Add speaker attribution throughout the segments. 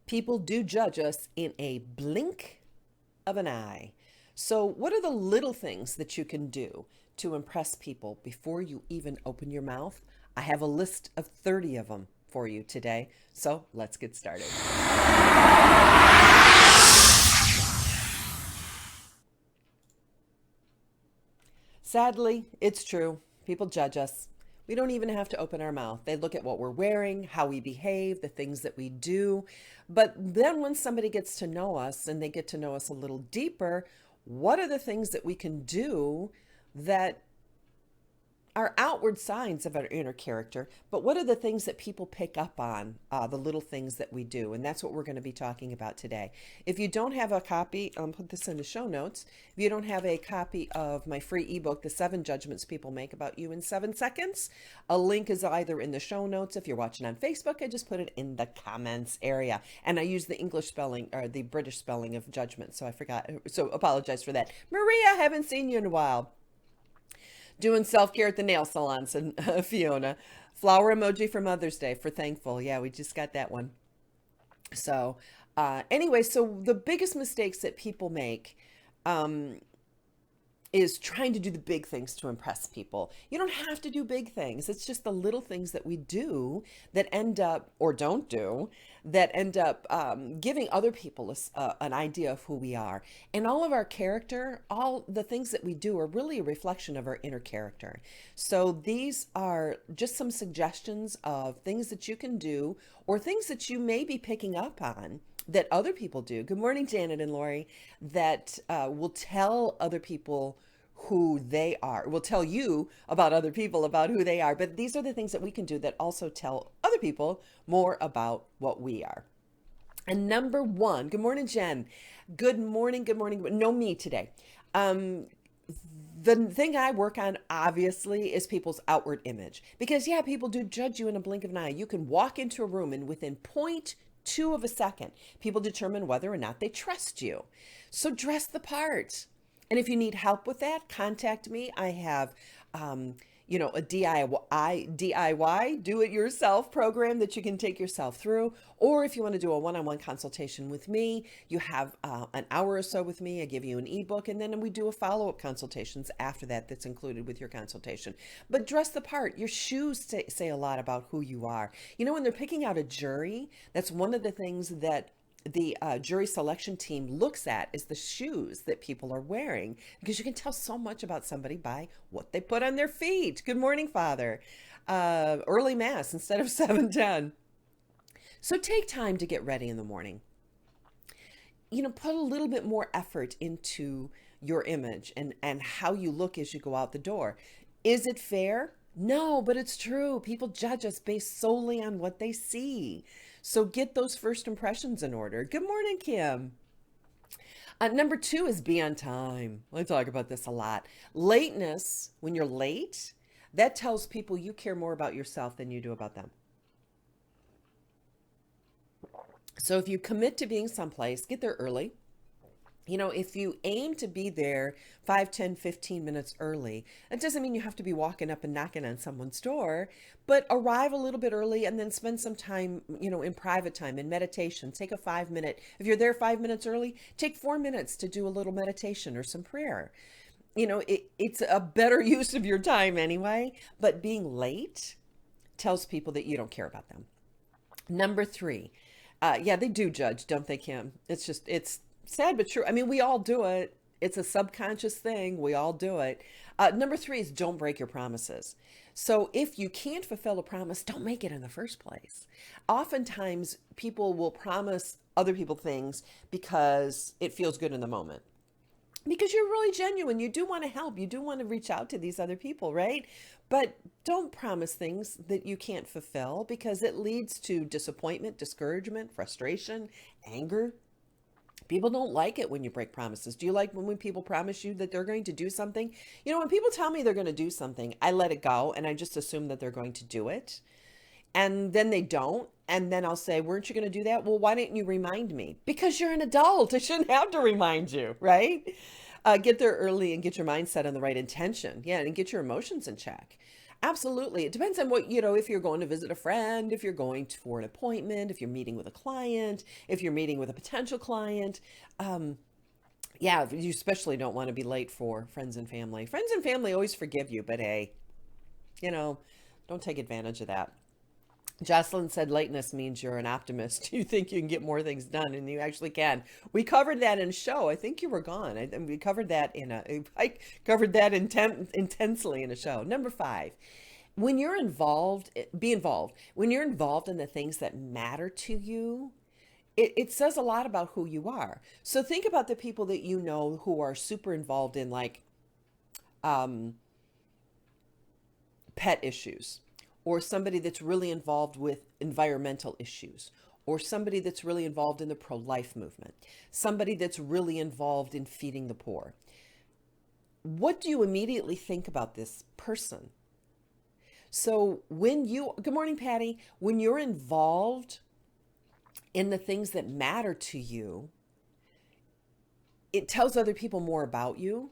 Speaker 1: People do judge us in a blink of an eye. So, what are the little things that you can do to impress people before you even open your mouth? I have a list of 30 of them for you today. So, let's get started. Sadly, it's true. People judge us. We don't even have to open our mouth. They look at what we're wearing, how we behave, the things that we do. But then when somebody gets to know us and they get to know us a little deeper, what are the things that we can do that are outward signs of our inner character, but what are the things that people pick up on, the little things that we do? And that's what we're going to be talking about today. If you don't have a copy, I'll put this in the show notes. If you don't have a copy of my free ebook, The 7 Judgments People Make About You in 7 Seconds, a link is either in the show notes. If you're watching on Facebook, I just put it in the comments area. And I use the English spelling or the British spelling of judgment, so I forgot. So apologize for that. Maria, haven't seen you in a while. Doing self-care at the nail salon, said Fiona. Flower emoji for Mother's Day for thankful. Yeah, we just got that one. So anyway, so the biggest mistakes that people make is trying to do the big things to impress people. You don't have to do big things. It's just the little things that we do that end up, or don't do, that end up giving other people an idea of who we are. And all of our character, all the things that we do are really a reflection of our inner character. So these are just some suggestions of things that you can do or things that you may be picking up on that other people do. Good morning, Janet and Lori. That will tell other people who they are, will tell you about other people, about who they are. But these are the things that we can do that also tell other people more about what we are. And number one, good morning, Jen. Good morning, good morning. No, me today. The thing I work on, obviously, is people's outward image. Because, yeah, people do judge you in a blink of an eye. You can walk into a room and within 0.2 of a second, people determine whether or not they trust you. So dress the part. And if you need help with that, contact me. I have, a DIY, do-it-yourself program that you can take yourself through. Or if you want to do a one-on-one consultation with me, you have an hour or so with me. I give you an ebook, and then we do a follow-up consultations after that that's included with your consultation. But dress the part. Your shoes say a lot about who you are. You know, when they're picking out a jury, that's one of the things that the jury selection team looks at is the shoes that people are wearing, because you can tell so much about somebody by what they put on their feet. Good morning, Father. Early mass instead of 7:10. So take time to get ready in the morning. You know, put a little bit more effort into your image and how you look as you go out the door. Is it fair? No, but it's true. People judge us based solely on what they see. So get those first impressions in order. Good morning, Kim. Number 2 is be on time. I talk about this a lot. Lateness, when you're late, that tells people you care more about yourself than you do about them. So if you commit to being someplace, get there early. You know, if you aim to be there 5, 10, 15 minutes early, it doesn't mean you have to be walking up and knocking on someone's door, but arrive a little bit early and then spend some time, in private time, in meditation. Take a 5-minute, if you're there 5 minutes early, take 4 minutes to do a little meditation or some prayer. It's a better use of your time anyway, but being late tells people that you don't care about them. Number 3, yeah, they do judge, don't they, Kim? It's sad but true. I mean, we all do it. It's a subconscious thing. We all do it. Number 3 is don't break your promises. So if you can't fulfill a promise, don't make it in the first place. Oftentimes, people will promise other people things because it feels good in the moment. Because you're really genuine. You do want to help. You do want to reach out to these other people, right? But don't promise things that you can't fulfill, because it leads to disappointment, discouragement, frustration, anger. People don't like it when you break promises. Do you like when people promise you that they're going to do something? You know, when people tell me they're going to do something, I let it go and I just assume that they're going to do it. And then they don't. And then I'll say, weren't you going to do that? Well, why didn't you remind me? Because you're an adult. I shouldn't have to remind you, right? Get there early and get your mindset on the right intention. Yeah, and get your emotions in check. Absolutely. It depends on what, if you're going to visit a friend, if you're going for an appointment, if you're meeting with a client, if you're meeting with a potential client. Um, yeah, you especially don't want to be late for friends and family. Friends and family always forgive you, but hey, you know, don't take advantage of that. Jocelyn said lateness means you're an optimist. You think you can get more things done, and you actually can. We covered that in a show. I think you were gone. We covered that I covered that intensely in a show. Number five, when you're involved, be involved. When you're involved in the things that matter to you, it says a lot about who you are. So think about the people that you know who are super involved in like um, pet issues, or somebody that's really involved with environmental issues, or somebody that's really involved in the pro-life movement, somebody that's really involved in feeding the poor. What do you immediately think about this person? So good morning, Patty, when you're involved in the things that matter to you, it tells other people more about you,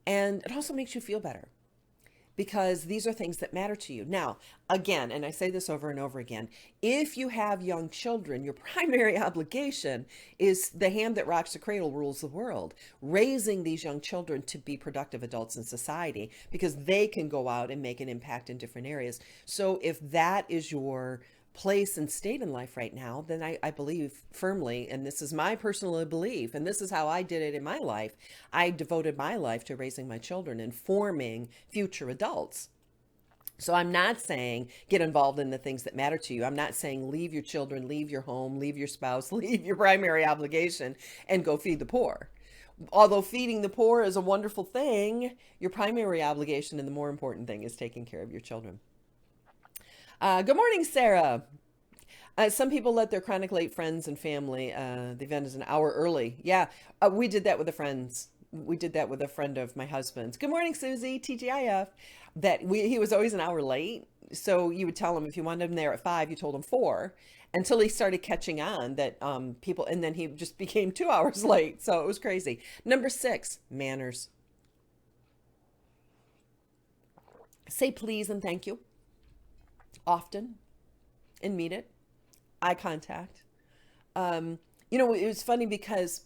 Speaker 1: and it also makes you feel better, because these are things that matter to you. Now, again, and I say this over and over again, if you have young children, your primary obligation is the hand that rocks the cradle rules the world, raising these young children to be productive adults in society, because they can go out and make an impact in different areas. So if that is your place and state in life right now, then I believe firmly, and this is my personal belief, and this is how I did it in my life. I devoted my life to raising my children and forming future adults. So I'm not saying get involved in the things that matter to you. I'm not saying leave your children, leave your home, leave your spouse, leave your primary obligation and go feed the poor. Although feeding the poor is a wonderful thing, your primary obligation and the more important thing is taking care of your children. Good morning, Sarah. Some people let their chronic late friends and family, the event is an hour early. Yeah, we did that with the friends. We did that with a friend of my husband's. Good morning, Susie, TGIF. He was always an hour late. So you would tell him if you wanted him there at 5, you told him 4, until he started catching on that people, and then he just became 2 hours late. So it was crazy. Number 6, manners. Say please and thank you often and meet it. Eye contact. It was funny because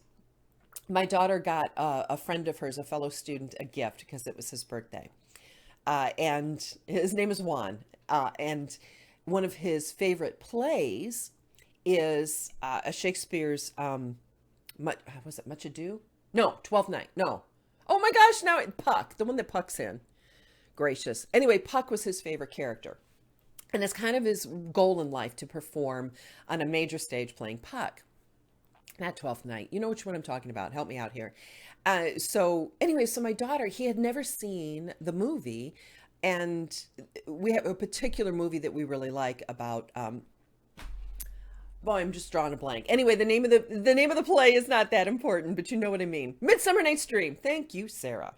Speaker 1: my daughter got a friend of hers, a fellow student, a gift because it was his birthday. And his name is Juan. And one of his favorite plays is a Shakespeare's, was it Much Ado? No, Twelfth Night. No. Oh my gosh, now Puck, the one that Puck's in. Gracious. Anyway, Puck was his favorite character. And it's kind of his goal in life to perform on a major stage playing Puck. Not Twelfth Night. You know which one I'm talking about. Help me out here. So my daughter, he had never seen the movie. And we have a particular movie that we really like about, well, I'm just drawing a blank. Anyway, the name of the play is not that important, but you know what I mean. Midsummer Night's Dream. Thank you, Sarah.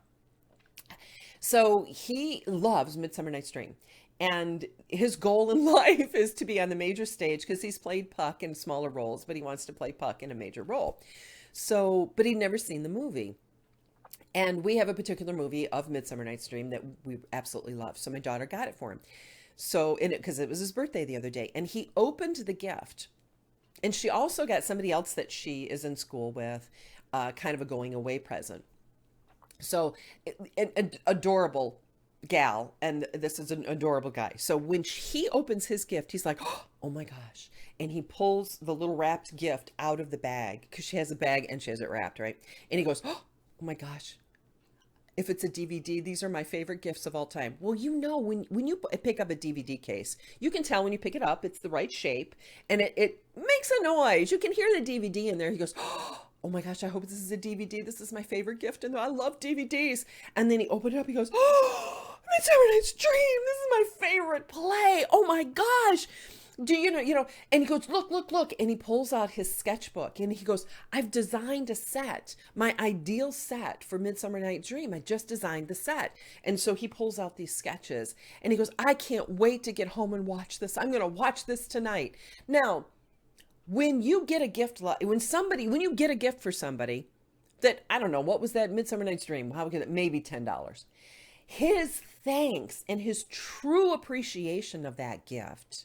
Speaker 1: So he loves Midsummer Night's Dream. And his goal in life is to be on the major stage because he's played Puck in smaller roles, but he wants to play Puck in a major role. So, but he'd never seen the movie. And we have a particular movie of Midsummer Night's Dream that we absolutely love. So my daughter got it for him. So, because it was his birthday the other day, and he opened the gift. And she also got somebody else that she is in school with, kind of a going away present. So, an adorable gal, and this is an adorable guy. So when he opens his gift, he's like, oh my gosh. And he pulls the little wrapped gift out of the bag, because she has a bag and she has it wrapped, right? And he goes, oh my gosh. If it's a DVD, these are my favorite gifts of all time. Well, when you pick up a DVD case, you can tell when you pick it up, it's the right shape, and it makes a noise. You can hear the DVD in there. He goes, oh my gosh, I hope this is a DVD. This is my favorite gift, and I love DVDs. And then he opened it up. He goes, Midsummer Night's Dream. This is my favorite play. Oh my gosh. Do you know, and he goes, look. And he pulls out his sketchbook and he goes, I've designed a set, my ideal set for Midsummer Night's Dream. I just designed the set. And so he pulls out these sketches and he goes, I can't wait to get home and watch this. I'm going to watch this tonight. Now, when you get a gift, when you get a gift for somebody that, I don't know, what was that Midsummer Night's Dream? How could it, maybe $10. His thanks and his true appreciation of that gift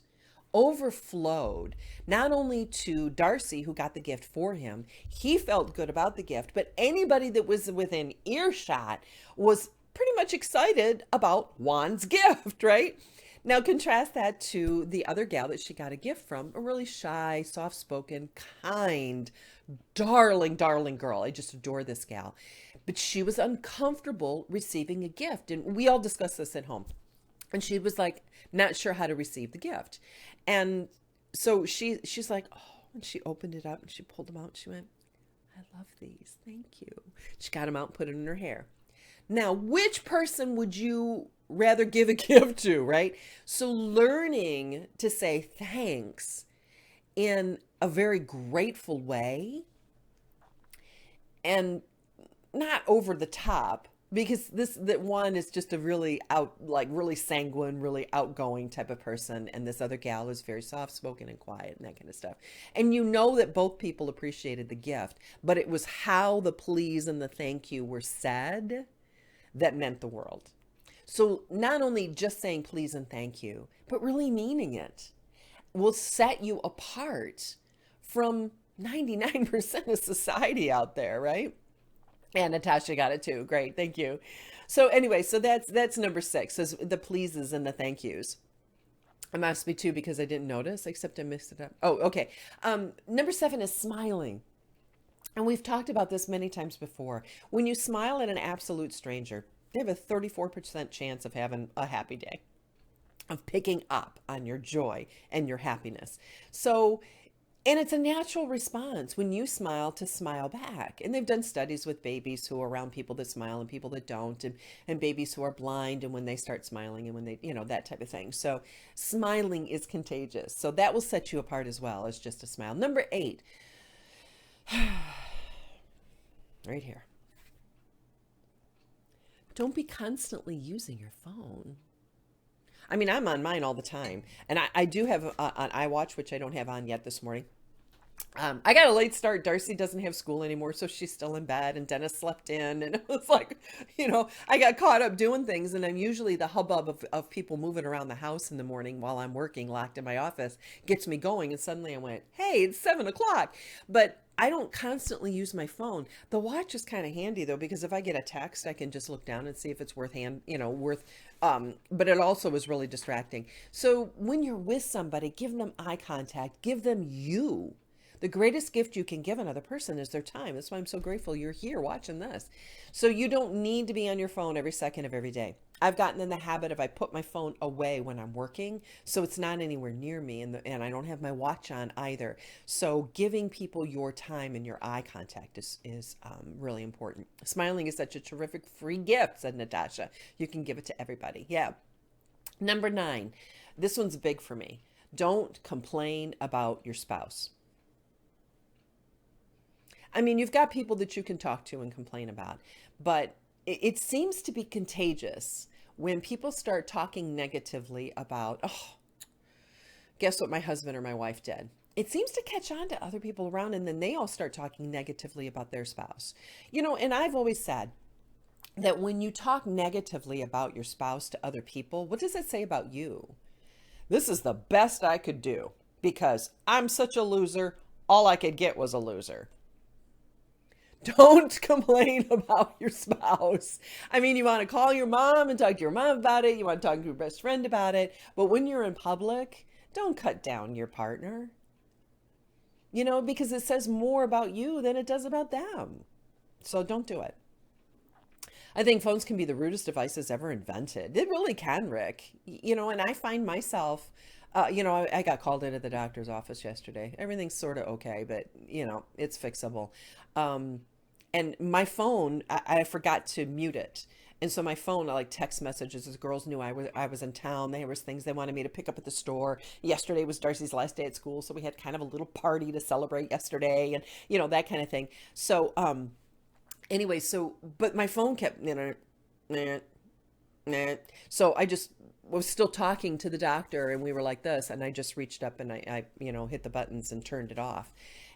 Speaker 1: overflowed not only to Darcy, who got the gift for him, he felt good about the gift, but anybody that was within earshot was pretty much excited about Juan's gift, right? Now contrast that to the other gal that she got a gift from, a really shy, soft-spoken, kind, darling girl. I just adore this gal. But she was uncomfortable receiving a gift. And we all discussed this at home. And she was like, not sure how to receive the gift. And so she's like, oh, and she opened it up and she pulled them out. And she went, I love these. Thank you. She got them out and put it in her hair. Now, which person would you rather give a gift to, right? So learning to say thanks in a very grateful way and not over the top, because that one is just a really really sanguine, really outgoing type of person, and this other gal is very soft spoken and quiet and that kind of stuff. And you know that both people appreciated the gift, but it was how the please and the thank you were said that meant the world. So not only just saying please and thank you, but really meaning it will set you apart from 99% of society out there, right? And Natasha got it too. Great. Thank you. So anyway, so that's number 6, is the pleases and the thank yous. It must be 2 because I didn't notice, except I mixed it up. Oh, okay. Number 7 is smiling. And we've talked about this many times before. When you smile at an absolute stranger, they have a 34% chance of having a happy day, of picking up on your joy and your happiness. So, and it's a natural response when you smile to smile back. And they've done studies with babies who are around people that smile and people that don't, and babies who are blind and when they start smiling and when they, that type of thing. So smiling is contagious. So that will set you apart as well as just a smile. Number 8, right here. Don't be constantly using your phone. I mean, I'm on mine all the time. And I do have an iWatch, which I don't have on yet this morning. I got a late start. Darcy doesn't have school anymore, so she's still in bed, and Dennis slept in. And it was like, I got caught up doing things. And I'm usually the hubbub of people moving around the house in the morning while I'm working, locked in my office, gets me going. And suddenly I went, hey, it's 7 o'clock. But I don't constantly use my phone. The watch is kind of handy though, because if I get a text, I can just look down and see if it's worth but it also is really distracting. So when you're with somebody, give them eye contact, give them you. The greatest gift you can give another person is their time. That's why I'm so grateful you're here watching this. So you don't need to be on your phone every second of every day. I've gotten in the habit of I put my phone away when I'm working, so it's not anywhere near me, and I don't have my watch on either. So giving people your time and your eye contact is really important. Smiling is such a terrific free gift, said Natasha. You can give it to everybody. Yeah. Number 9, this one's big for me. Don't complain about your spouse. I mean, you've got people that you can talk to and complain about, but it seems to be contagious when people start talking negatively about, oh, guess what my husband or my wife did? It seems to catch on to other people around, and then they all start talking negatively about their spouse. And I've always said that when you talk negatively about your spouse to other people, what does it say about you? This is the best I could do because I'm such a loser. All I could get was a loser. Don't complain about your spouse. I mean, you want to call your mom and talk to your mom about it. You want to talk to your best friend about it. But when you're in public, don't cut down your partner. Because it says more about you than it does about them. So don't do it. I think phones can be the rudest devices ever invented. It really can, Rick. And I find myself, I got called into the doctor's office yesterday. Everything's sort of okay, but, it's fixable. And my phone, I forgot to mute it. And so my phone, like text messages, as girls knew I was in town. There was things they wanted me to pick up at the store. Yesterday was Darcy's last day at school, so we had kind of a little party to celebrate yesterday, and that kind of thing. So anyway, but my phone kept Nah. So I just was still talking to the doctor and we were like this, and I just reached up and I hit the buttons and turned it off.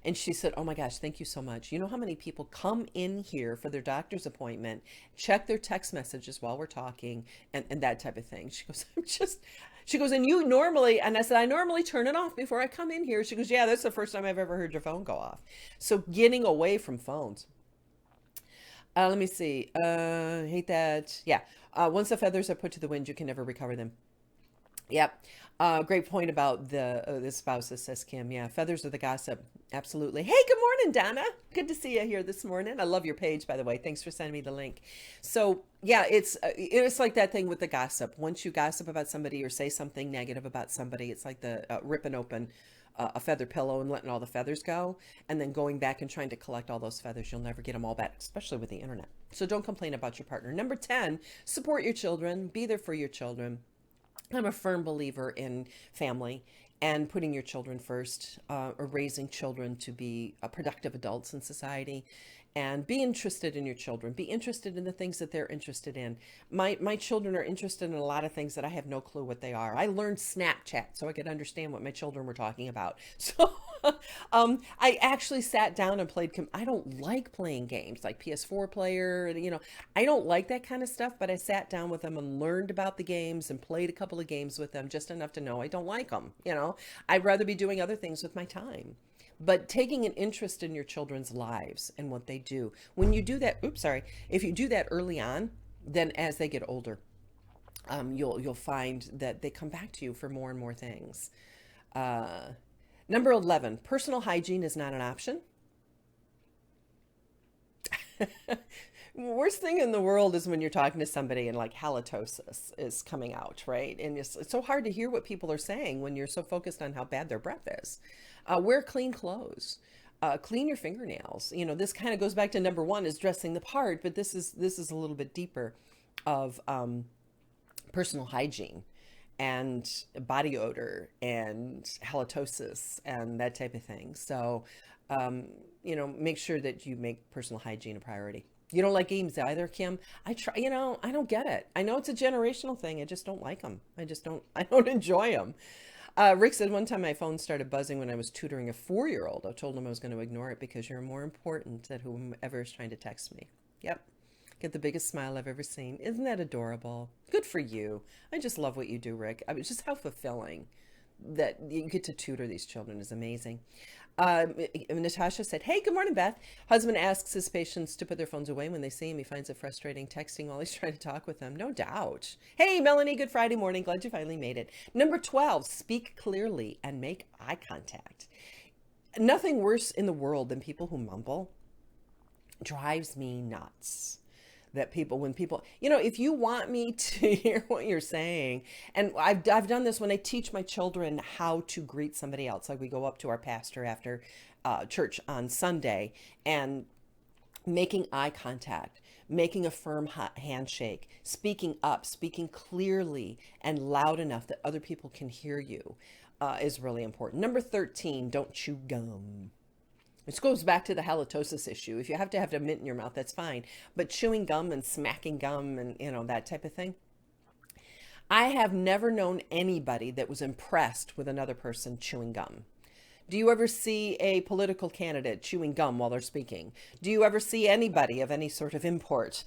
Speaker 1: And she said, "Oh my gosh, thank you so much. You know how many people come in here for their doctor's appointment, check their text messages while we're talking and that type of thing." She goes, she goes, "And you normally," and I said, "I normally turn it off before I come in here." She goes, "Yeah, that's the first time I've ever heard your phone go off." So getting away from phones. Let me see. Hate that. Yeah. Once the feathers are put to the wind, you can never recover them. Yep. Great point about the spouses, says Kim. Yeah, feathers are the gossip. Absolutely. Hey, good morning, Donna. Good to see you here this morning. I love your page, by the way. Thanks for sending me the link. So yeah, it's like that thing with the gossip. Once you gossip about somebody or say something negative about somebody, it's like the ripping open a feather pillow and letting all the feathers go, and then going back and trying to collect all those feathers. You'll never get them all back, especially with the internet. So don't complain about your partner. Number 10, support your children. Be there for your children. I'm a firm believer in family and putting your children first, or raising children to be productive adults in society. And be interested in your children. Be interested in the things that they're interested in. My children are interested in a lot of things that I have no clue what they are. I learned Snapchat so I could understand what my children were talking about. So I actually sat down and played. I don't like playing games like PS4 player. I don't like that kind of stuff. But I sat down with them and learned about the games and played a couple of games with them, just enough to know I don't like them. I'd rather be doing other things with my time. But taking an interest in your children's lives and what they do. When you do that, oops, sorry. If you do that early on, then as they get older, you'll find that they come back to you for more and more things. Uh, Number 11, personal hygiene is not an option. Worst thing in the world is when you're talking to somebody and like halitosis is coming out, right? And it's so hard to hear what people are saying when you're so focused on how bad their breath is. Wear clean clothes. Clean your fingernails. This kind of goes back to number one, is dressing the part, but this is a little bit deeper of personal hygiene and body odor and halitosis and that type of thing. So, make sure that you make personal hygiene a priority. You don't like games either, Kim? I try, I don't get it. I know it's a generational thing. I just don't like them. I don't enjoy them. Rick said one time my phone started buzzing when I was tutoring a 4-year-old. I told him I was going to ignore it because you're more important than whomever is trying to text me. Yep. Get the biggest smile I've ever seen. Isn't that adorable? Good for you. I just love what you do, Rick. I mean, just how fulfilling that you get to tutor these children is amazing. Natasha said, "Hey, good morning, Beth. Husband asks his patients to put their phones away when they see him. He finds it frustrating texting while he's trying to talk with them." No doubt. Hey, Melanie, good Friday morning. Glad you finally made it. Number 12, speak clearly and make eye contact. Nothing worse in the world than people who mumble. Drives me nuts. That when people, if you want me to hear what you're saying, and I've done this when I teach my children how to greet somebody else. Like we go up to our pastor after church on Sunday and making eye contact, making a firm handshake, speaking up, speaking clearly and loud enough that other people can hear you is really important. Number 13, don't chew gum. This goes back to the halitosis issue. If you have to have a mint in your mouth, that's fine. But chewing gum and smacking gum and, that type of thing. I have never known anybody that was impressed with another person chewing gum. Do you ever see a political candidate chewing gum while they're speaking? Do you ever see anybody of any sort of import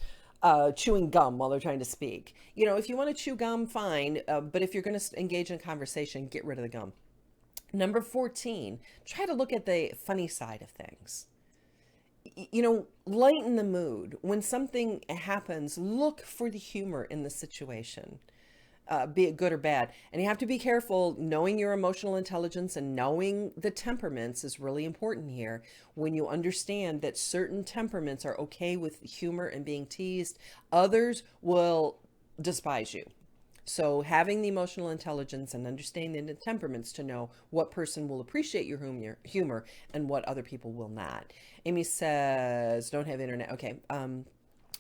Speaker 1: chewing gum while they're trying to speak? If you want to chew gum, fine. But if you're going to engage in conversation, get rid of the gum. Number 14, try to look at the funny side of things. Lighten the mood. When something happens, look for the humor in the situation, be it good or bad. And you have to be careful. Knowing your emotional intelligence and knowing the temperaments is really important here. When you understand that certain temperaments are okay with humor and being teased, others will despise you. So having the emotional intelligence and understanding the temperaments to know what person will appreciate your humor and what other people will not. Amy says, don't have internet. Okay.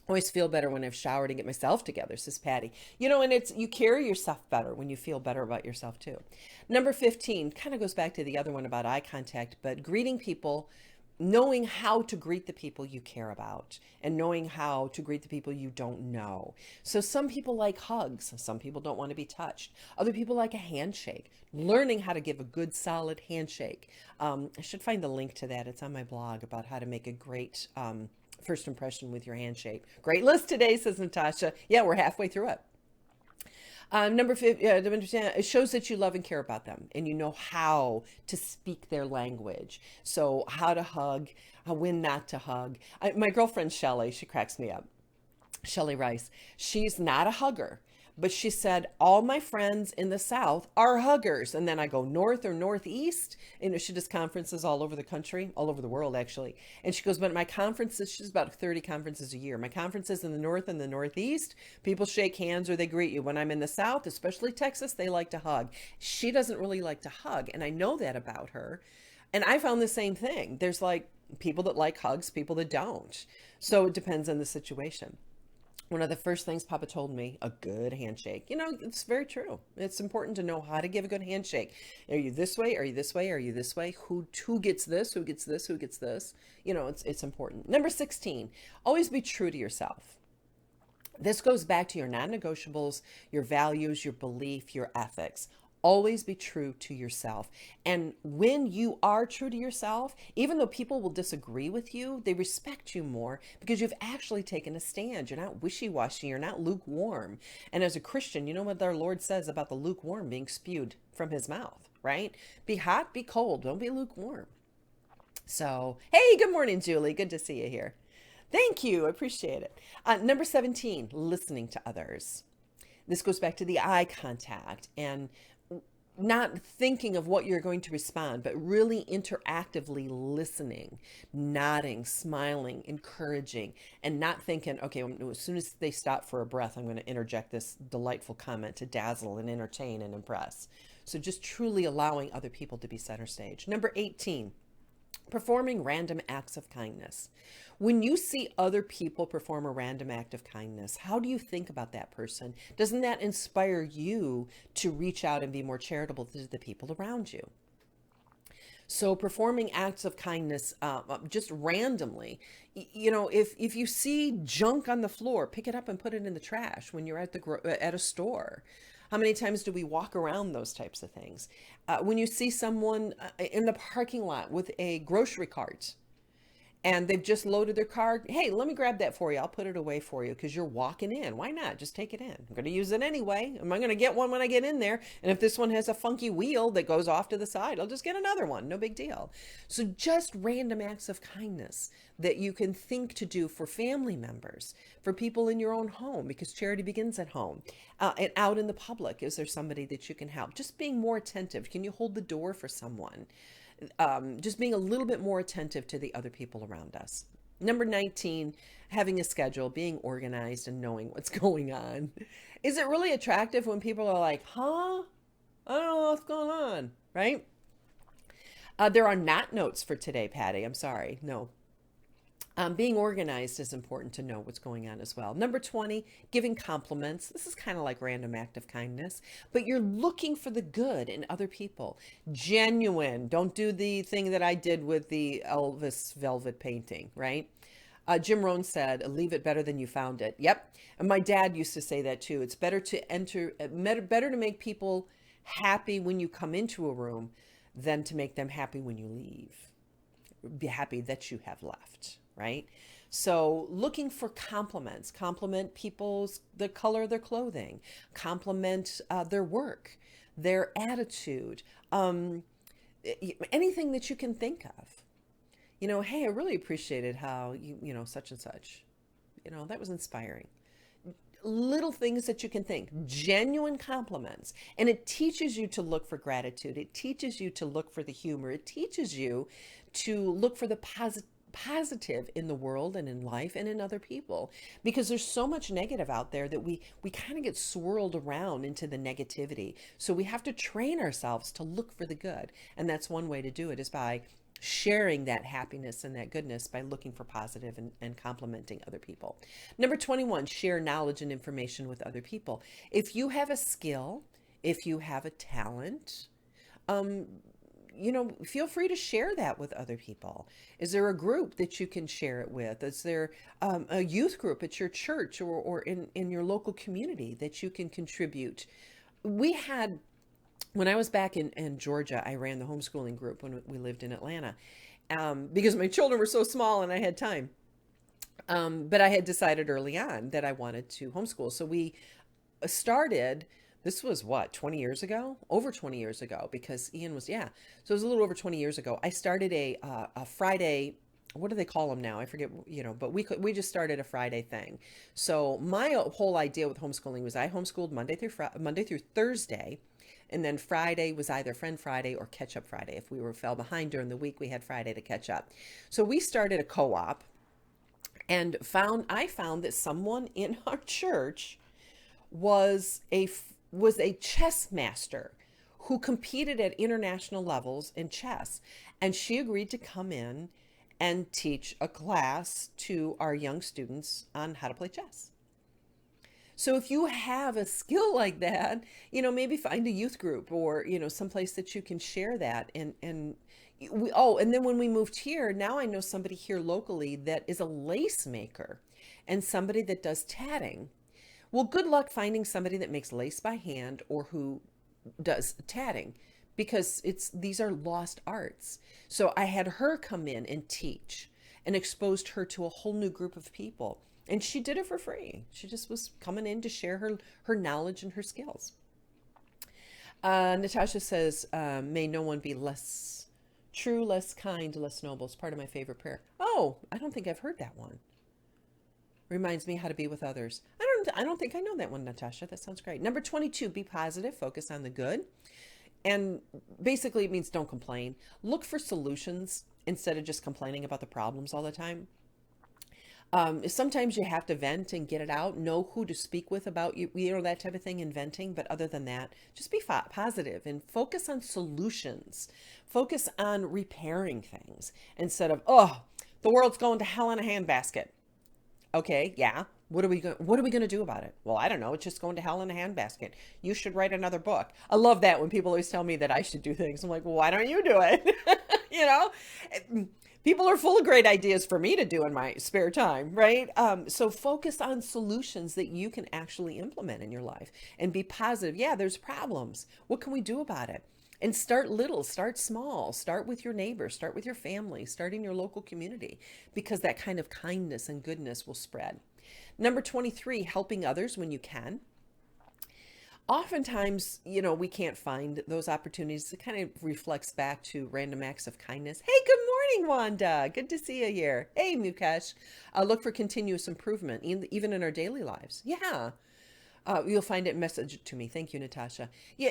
Speaker 1: Always feel better when I've showered and get myself together, says Patty. And you carry yourself better when you feel better about yourself too. Number 15 kind of goes back to the other one about eye contact, but greeting people knowing how to greet the people you care about and knowing how to greet the people you don't know. So some people like hugs, some people don't want to be touched. Other people like a handshake. Learning how to give a good solid handshake. I should find the link to that. It's on my blog about how to make a great first impression with your handshake. Great list today, says Natasha. Yeah, we're halfway through it. Number 5, to understand, it shows that you love and care about them and you know how to speak their language. So how to hug, when not to hug. My girlfriend Shelly, she cracks me up. Shelly Rice, she's not a hugger, but she said, all my friends in the South are huggers. And then I go north or northeast. She does conferences all over the country, all over the world, actually. And she goes, but my conferences, she's about 30 conferences a year. My conferences in the north and the northeast, people shake hands or they greet you. When I'm in the South, especially Texas, they like to hug. She doesn't really like to hug. And I know that about her. And I found the same thing. There's like people that like hugs, people that don't. So it depends on the situation. One of the first things Papa told me, a good handshake. It's very true. It's important to know how to give a good handshake. Are you this way? Are you this way? Are you this way? Who gets this? Who gets this? Who gets this? It's important. Number 16, always be true to yourself. This goes back to your non-negotiables, your values, your belief, your ethics. Always be true to yourself. And when you are true to yourself, even though people will disagree with you, they respect you more because you've actually taken a stand. You're not wishy-washy. You're not lukewarm. And as a Christian, you know what our Lord says about the lukewarm being spewed from his mouth, right? Be hot, be cold. Don't be lukewarm. So, hey, good morning, Julie. Good to see you here. Thank you. I appreciate it. Number 17, listening to others. This goes back to the eye contact and not thinking of what you're going to respond, but really interactively listening, nodding, smiling, encouraging, and not thinking, okay, as soon as they stop for a breath, I'm going to interject this delightful comment to dazzle and entertain and impress. So just truly allowing other people to be center stage. Number 18, performing random acts of kindness. When you see other people perform a random act of kindness, how do you think about that person? Doesn't that inspire you to reach out and be more charitable to the people around you? So performing acts of kindness just randomly, if you see junk on the floor, pick it up and put it in the trash when you're at a store. How many times do we walk around those types of things? When you see someone in the parking lot with a grocery cart and they've just loaded their car, hey, let me grab that for you. I'll put it away for you because you're walking in. Why not? Just take it in. I'm going to use it anyway. Am I going to get one when I get in there? And if this one has a funky wheel that goes off to the side, I'll just get another one. No big deal. So just random acts of kindness that you can think to do for family members, for people in your own home, because charity begins at home. And out in the public, is there somebody that you can help? Just being more attentive. Can you hold the door for someone? Just being a little bit more attentive to the other people around us. Number 19, having a schedule, being organized and knowing what's going on. Is it really attractive when people are like, huh? I don't know what's going on, right? There are not notes for today, Patty. I'm sorry. No. Being organized is important to know what's going on as well. Number 20, giving compliments. This is kind of like random act of kindness, but you're looking for the good in other people. Genuine. Don't do the thing that I did with the Elvis velvet painting, right? Jim Rohn said, leave it better than you found it. Yep. And my dad used to say that too. It's better to make people happy when you come into a room than to make them happy when you leave. Be happy that you have left. Right? So looking for compliments, compliment the color of their clothing, compliment their work, their attitude, anything that you can think of. Hey, I really appreciated how such and such, that was inspiring. Little things that you can think, genuine compliments. And it teaches you to look for gratitude. It teaches you to look for the humor. It teaches you to look for the positive in the world and in life and in other people, because there's so much negative out there that we kind of get swirled around into the negativity. So we have to train ourselves to look for the good. And that's one way to do it, is by sharing that happiness and that goodness by looking for positive and complimenting other people. Number 21, share knowledge and information with other people. If you have a skill, if you have a talent, feel free to share that with other people. Is there a group that you can share it with? Is there a youth group at your church or in your local community that you can contribute? We had, when I was back in Georgia, I ran the homeschooling group when we lived in Atlanta, because my children were so small and I had time. But I had decided early on that I wanted to homeschool. So we started, this was what, 20 years ago? Over 20 years ago, because Ian was, yeah. So it was a little over 20 years ago. I started a Friday, what do they call them now? I forget, but we just started a Friday thing. So my whole idea with homeschooling was I homeschooled Monday through Thursday. And then Friday was either Friend Friday or Catch Up Friday. If we fell behind during the week, we had Friday to catch up. So we started a co-op, and I found that someone in our church was a chess master who competed at international levels in chess, and she agreed to come in and teach a class to our young students on how to play chess. So if you have a skill like that, maybe find a youth group or, someplace that you can share that. And then when we moved here, now I know somebody here locally that is a lace maker and somebody that does tatting. Well, good luck finding somebody that makes lace by hand or who does tatting, because these are lost arts. So I had her come in and teach and exposed her to a whole new group of people. And she did it for free. She just was coming in to share her knowledge and her skills. Natasha says, may no one be less true, less kind, less noble. It's part of my favorite prayer. Oh, I don't think I've heard that one. Reminds me how to be with others. I don't think I know that one, Natasha. That sounds great. Number 22, be positive, focus on the good. And basically it means don't complain. Look for solutions instead of just complaining about the problems all the time. Sometimes you have to vent and get it out, know who to speak with about that type of thing, inventing. But other than that, just be positive and focus on solutions. Focus on repairing things instead of, oh, the world's going to hell in a handbasket. Okay, yeah. What are we going to do about it? Well, I don't know. It's just going to hell in a handbasket. You should write another book. I love that when people always tell me that I should do things. I'm like, well, why don't you do it? People are full of great ideas for me to do in my spare time, right? So focus on solutions that you can actually implement in your life and be positive. Yeah, there's problems. What can we do about it? And start little, start small, start with your neighbors, start with your family, start in your local community, because that kind of kindness and goodness will spread. Number 23, helping others when you can. Oftentimes, we can't find those opportunities. It kind of reflects back to random acts of kindness. Hey, good morning, Wanda. Good to see you here. Hey, Mukesh. Look for continuous improvement, even in our daily lives. Yeah. You'll find it messaged to me. Thank you, Natasha. Yeah,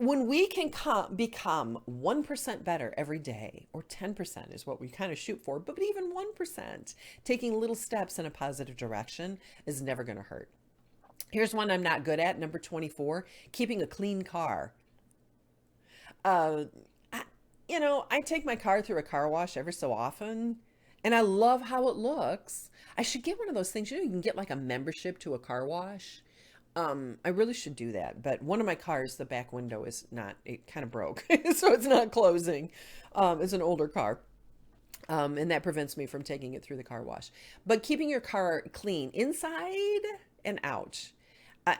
Speaker 1: when we can become 1% better every day, or 10% is what we kind of shoot for, but even 1%, taking little steps in a positive direction is never going to hurt. Here's one I'm not good at, number 24, keeping a clean car. I take my car through a car wash every so often, and I love how it looks. I should get one of those things. You can get like a membership to a car wash. I really should do that, but one of my cars, the back window is not, it kind of broke, so it's not closing. It's an older car. And that prevents me from taking it through the car wash. But keeping your car clean inside and out.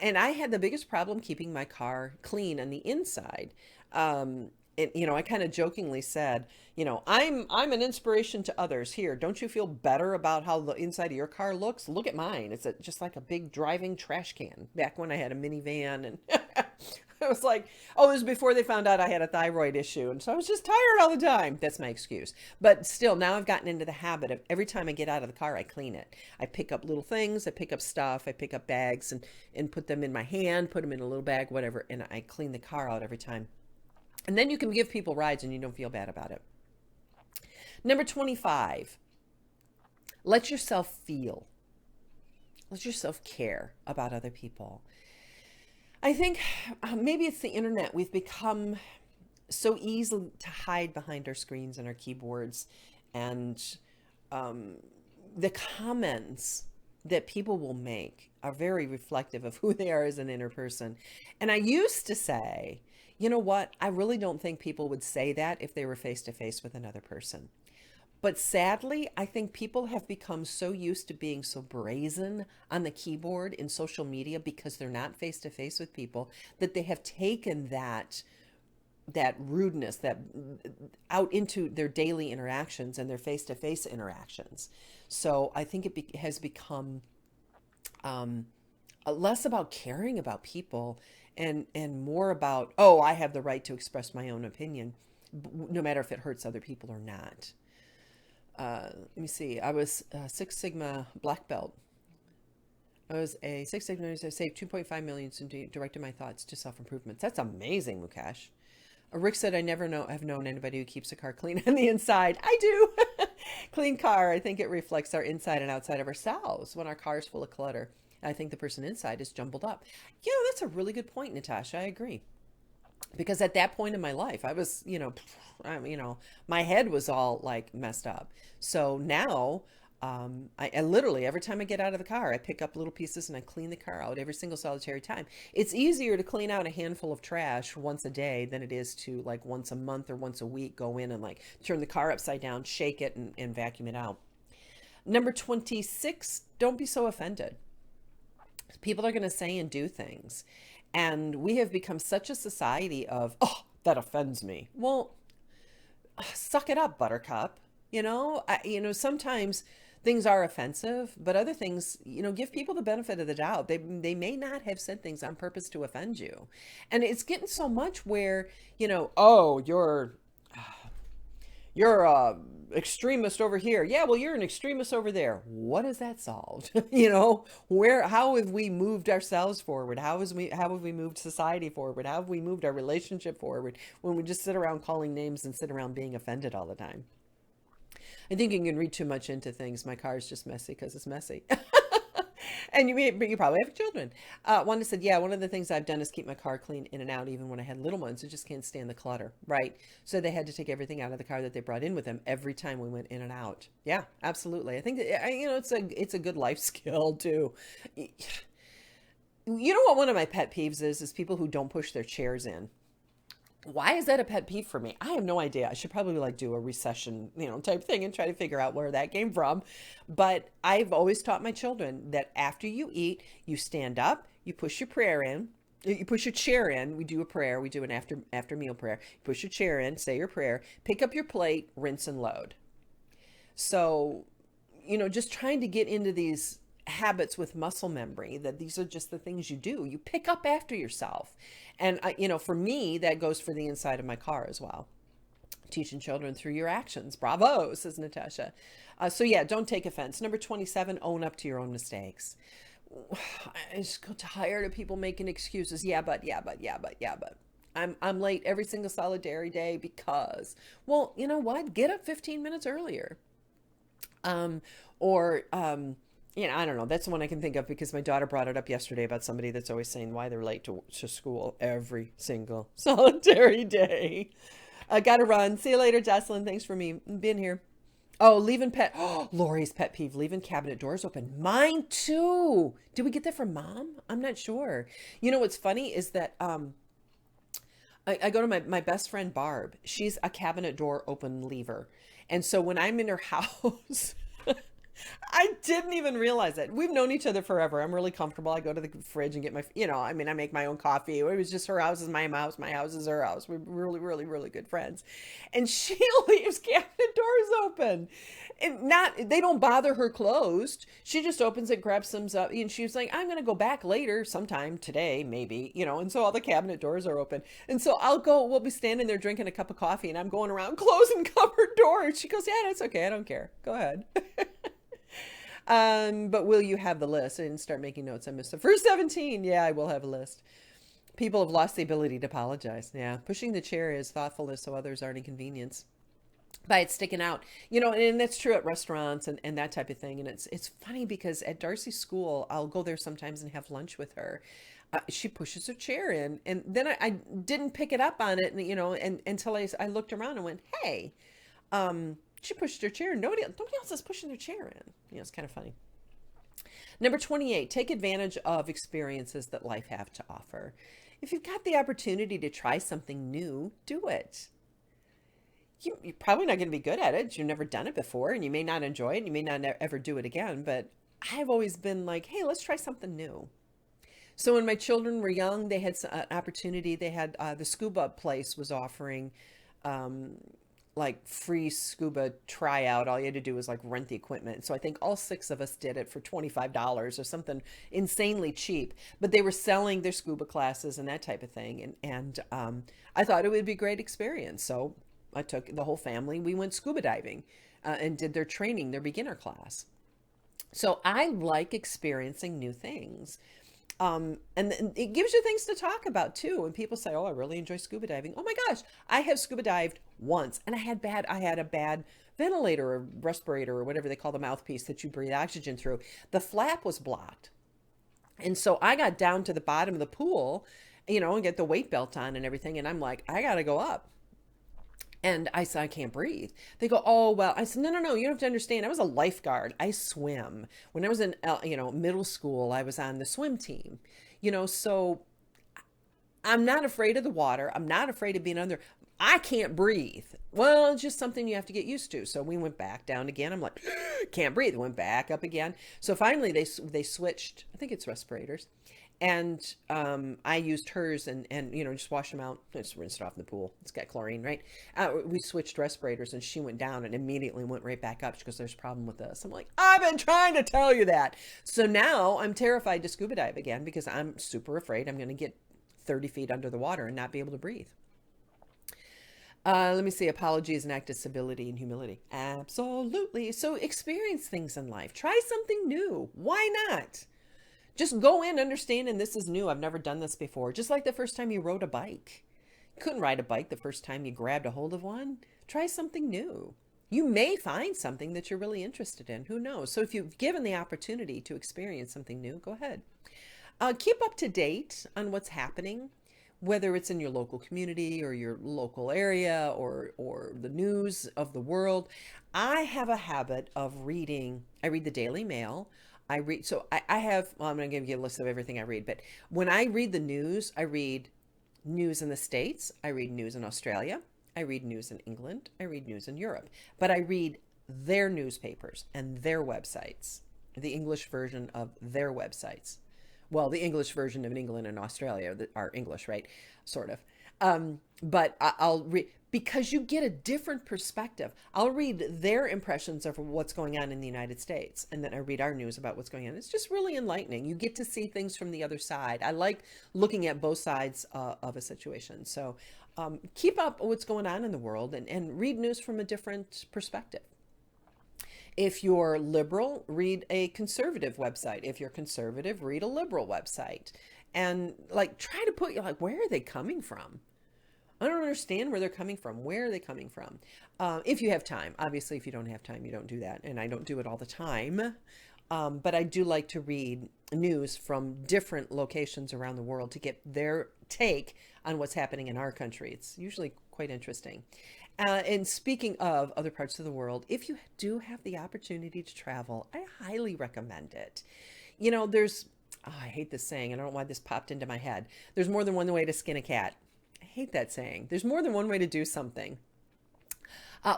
Speaker 1: And I had the biggest problem keeping my car clean on the inside. I kind of jokingly said, I'm an inspiration to others here. Don't you feel better about how the inside of your car looks? Look at mine. It's just like a big driving trash can back when I had a minivan. And I was like, oh, it was before they found out I had a thyroid issue. And so I was just tired all the time. That's my excuse. But still, now I've gotten into the habit of every time I get out of the car, I clean it. I pick up little things. I pick up stuff. I pick up bags and put them in my hand, put them in a little bag, whatever. And I clean the car out every time. And then you can give people rides and you don't feel bad about it. Number 25, let yourself feel. Let yourself care about other people. I think maybe it's the internet. We've become so easy to hide behind our screens and our keyboards, and the comments that people will make are very reflective of who they are as an inner person. And I used to say, You know what? I really don't think people would say that if they were face to face with another person. But sadly, I think people have become so used to being so brazen on the keyboard in social media because they're not face to face with people, that they have taken that rudeness that out into their daily interactions and their face to face interactions. So I think has become um, less about caring about people and more about, oh, I have the right to express my own opinion, no matter if it hurts other people or not. Let me see. I was a Six Sigma black belt. I was a Six Sigma. I saved 2.5 million and directed my thoughts to self improvements. That's amazing, Mukesh. Rick said, I never have known anybody who keeps a car clean on the inside. I do. Clean car. I think it reflects our inside and outside of ourselves when our car is full of clutter. I think the person inside is jumbled up. You know, that's a really good point, Natasha. I agree. Because at that point in my life, I was, my head was all like messed up. So now, I literally, every time I get out of the car, I pick up little pieces and I clean the car out every single solitary time. It's easier to clean out a handful of trash once a day than it is to like once a month or once a week go in and like turn the car upside down, shake it and vacuum it out. Number 26, don't be so offended. People are going to say and do things. And we have become such a society of, oh, that offends me. Well, suck it up, buttercup. Sometimes things are offensive, but other things, give people the benefit of the doubt. They may not have said things on purpose to offend you. And it's getting so much where, oh, you're a extremist over here. Yeah, well, you're an extremist over there. What has that solved? How have we moved ourselves forward? How have we moved society forward? How have we moved our relationship forward when we just sit around calling names and sit around being offended all the time? I think you can read too much into things. My car is just messy because it's messy. And you probably have children. Wanda said, yeah, one of the things I've done is keep my car clean in and out, even when I had little ones who just can't stand the clutter, right? So they had to take everything out of the car that they brought in with them every time we went in and out. Yeah, absolutely. I think that, it's a good life skill too. You know what one of my pet peeves is people who don't push their chairs in. Why is that a pet peeve for me? I have no idea. I should probably like do a recession, type thing and try to figure out where that came from. But I've always taught my children that after you eat, you stand up, you push your prayer in, you push your chair in. We do a prayer. We do an after meal prayer. You push your chair in, say your prayer, pick up your plate, rinse and load. So, just trying to get into these habits with muscle memory, that these are just the things you do. You pick up after yourself. And, for me, that goes for the inside of my car as well. Teaching children through your actions. Bravo, says Natasha. So yeah, don't take offense. Number 27, own up to your own mistakes. I just go tired of people making excuses. Yeah, but. I'm late every single solitary day because, well, you know what? Get up 15 minutes earlier. I don't know. That's the one I can think of because my daughter brought it up yesterday about somebody that's always saying why they're late to school every single solitary day. I gotta run. See you later, Jocelyn. Thanks for being here. Oh, Lori's pet peeve, leaving cabinet doors open. Mine too. Did we get that from Mom? I'm not sure. What's funny is that I go to my best friend Barb. She's a cabinet door open leaver. And so when I'm in her house, I didn't even realize it. We've known each other forever. I'm really comfortable. I go to the fridge and get I make my own coffee. It was just her house is my house. My house is her house. We're really, really, really good friends. And she leaves cabinet doors open. And they don't bother her closed. She just opens it, grabs some up. And she's like, I'm going to go back later sometime today, maybe, and so all the cabinet doors are open. And so we'll be standing there drinking a cup of coffee and I'm going around closing cupboard doors. She goes, yeah, that's okay. I don't care. Go ahead. But will you have the list? I didn't start making notes. I missed the first 17. Yeah, I will have a list. People have lost the ability to apologize. Yeah. Pushing the chair is thoughtfulness so others aren't inconvenienced by it sticking out, and that's true at restaurants and that type of thing. And it's funny because at Darcy's school, I'll go there sometimes and have lunch with her. She pushes her chair in and then I didn't pick it up on it, and until I looked around and went, hey, she pushed her chair. Nobody else is pushing their chair in. It's kind of funny. Number 28, take advantage of experiences that life have to offer. If you've got the opportunity to try something new, do it. You're probably not going to be good at it. You've never done it before, and you may not enjoy it, and you may not ever do it again. But I've always been like, hey, let's try something new. So when my children were young, they had an opportunity. They had the scuba place was offering um, like free scuba tryout. All you had to do was like rent the equipment. So I think all six of us did it for $25 or something insanely cheap. But they were selling their scuba classes and that type of thing. And I thought it would be a great experience. So I took the whole family. We went scuba diving and did their training, their beginner class. So I like experiencing new things. And it gives you things to talk about too. When people say, "Oh, I really enjoy scuba diving." Oh my gosh, I have scuba dived once, and I had a bad ventilator or respirator or whatever they call the mouthpiece that you breathe oxygen through. The flap was blocked, and so I got down to the bottom of the pool, and get the weight belt on and everything, and I'm like, I gotta go up. And I said, I can't breathe. They go, oh, well. I said, no, no, no. You don't have to understand. I was a lifeguard. I swim. When I was in, middle school, I was on the swim team. So I'm not afraid of the water. I'm not afraid of being under. I can't breathe. Well, it's just something you have to get used to. So we went back down again. I'm like, can't breathe. Went back up again. So finally, they switched. I think it's respirators. And I used hers and just washed them out. Just rinsed it off in the pool. It's got chlorine, right? We switched respirators, and she went down and immediately went right back up. She goes, there's a problem with this. I'm like, I've been trying to tell you that. So now I'm terrified to scuba dive again because I'm super afraid I'm going to get 30 feet under the water and not be able to breathe. Let me see. Apology is an act of civility and humility. Absolutely. So experience things in life. Try something new. Why not? Just go in understanding this is new. I've never done this before. Just like the first time you rode a bike. You couldn't ride a bike the first time you grabbed a hold of one. Try something new. You may find something that you're really interested in. Who knows? So if you've given the opportunity to experience something new, go ahead. Keep up to date on what's happening, whether it's in your local community or your local area or the news of the world. I have a habit of reading. I read the Daily Mail. I have, well, I'm going to give you a list of everything I read, but when I read the news, I read news in the States, I read news in Australia, I read news in England, I read news in Europe, but I read their newspapers and their websites, the English version of their websites. Well, the English version of England and Australia are English, right? Sort of. But I'll read, because you get a different perspective. I'll read their impressions of what's going on in the United States, and then I read our news about what's going on. It's just really enlightening. You get to see things from the other side. I like looking at both sides of a situation. So keep up what's going on in the world and read news from a different perspective. If you're liberal, read a conservative website. If you're conservative, read a liberal website. And try to put, where are they coming from? I don't understand where they're coming from. Where are they coming from? If you have time. Obviously, if you don't have time, you don't do that. And I don't do it all the time. But I do like to read news from different locations around the world to get their take on what's happening in our country. It's usually quite interesting. And speaking of other parts of the world, if you do have the opportunity to travel, I highly recommend it. I hate this saying. I don't know why this popped into my head. There's more than one way to skin a cat. I hate that saying. There's more than one way to do something.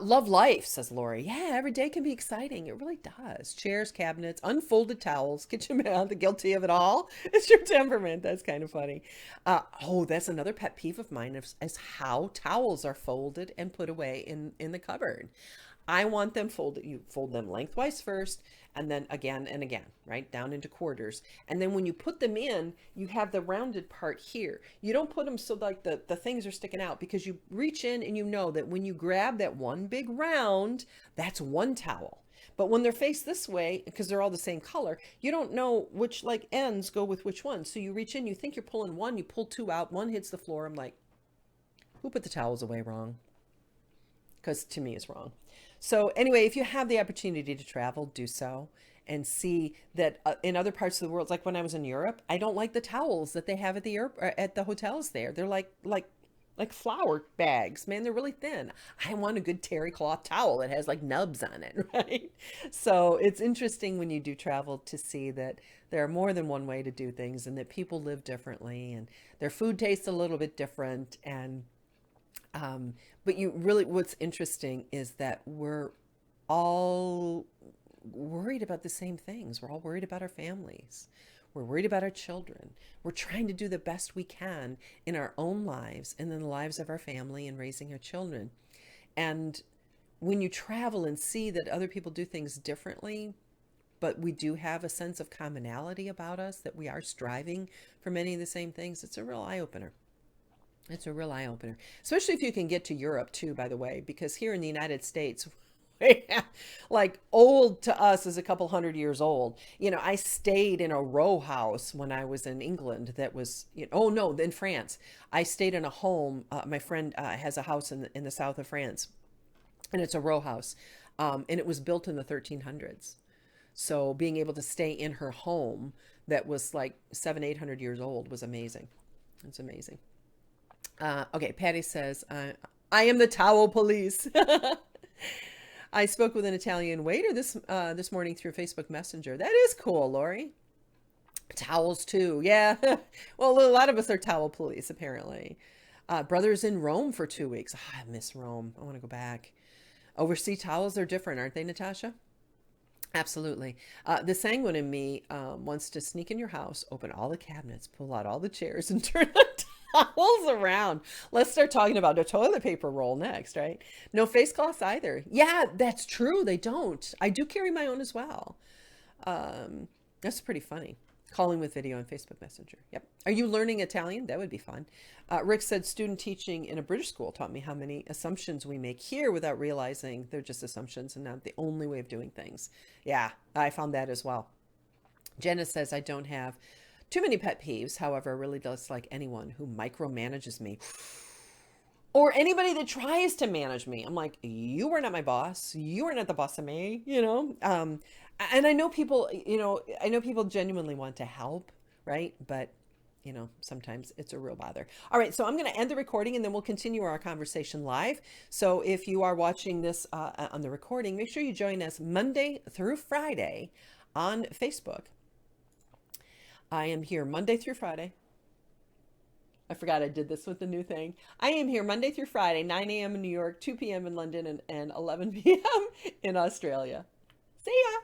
Speaker 1: Love life, says Lori. Yeah, every day can be exciting. It really does. Chairs, cabinets, unfolded towels. Get you the guilty of it all. It's your temperament. That's kind of funny. That's another pet peeve of mine is how towels are folded and put away in the cupboard. I want them folded. You fold them lengthwise first, and then again and again, right? Down into quarters. And then when you put them in, you have the rounded part here. You don't put them so the things are sticking out, because you reach in and you know that when you grab that one big round, that's one towel. But when they're faced this way, because they're all the same color, you don't know which ends go with which one. So you reach in, you think you're pulling one, you pull two out, one hits the floor. I'm like, who put the towels away wrong? Because to me it's wrong. So anyway, if you have the opportunity to travel, do so and see that in other parts of the world, like when I was in Europe, I don't like the towels that they have at the hotels there. They're like like flour bags. Man, they're really thin. I want a good terry cloth towel that has like nubs on it, right? So it's interesting when you do travel to see that there are more than one way to do things and that people live differently and their food tastes a little bit different. And um, but you really, what's interesting is that we're all worried about the same things. We're all worried about our families. We're worried about our children. We're trying to do the best we can in our own lives and in the lives of our family and raising our children. And when you travel and see that other people do things differently, but we do have a sense of commonality about us, that we are striving for many of the same things, it's a real eye opener. It's a real eye opener, especially if you can get to Europe too, by the way, because here in the United States, like old to us is a couple hundred years old. I stayed in a row house when I was in England that was, oh no, in France. I stayed in a home. My friend has a house in the south of France, and it's a row house. And it was built in the 1300s. So being able to stay in her home that was like 700-800 years old was amazing. It's amazing. Okay, Patty says, I am the towel police. I spoke with an Italian waiter this morning through Facebook Messenger. That is cool, Lori. Towels too, yeah. Well, a lot of us are towel police, apparently. Brothers in Rome for 2 weeks. Oh, I miss Rome. I want to go back. Overseas towels are different, aren't they, Natasha? Absolutely. The sanguine in me wants to sneak in your house, open all the cabinets, pull out all the chairs, and turn the towels around. Let's start talking about the toilet paper roll next, right? No face cloths either. Yeah, that's true. They don't. I do carry my own as well. That's pretty funny. Calling with video on Facebook Messenger. Yep. Are you learning Italian? That would be fun. Rick said, student teaching in a British school taught me how many assumptions we make here without realizing they're just assumptions and not the only way of doing things. Yeah, I found that as well. Jenna says, I don't have too many pet peeves. However, I really dislike anyone who micromanages me or anybody that tries to manage me. I'm like, you are not my boss. You are not the boss of me. And I know people, I know people genuinely want to help, right? But, sometimes it's a real bother. All right, so I'm going to end the recording and then we'll continue our conversation live. So if you are watching this on the recording, make sure you join us Monday through Friday on Facebook. I am here Monday through Friday. I forgot I did this with the new thing. I am here Monday through Friday, 9 a.m. in New York, 2 p.m. in London, and 11 p.m. in Australia. See ya!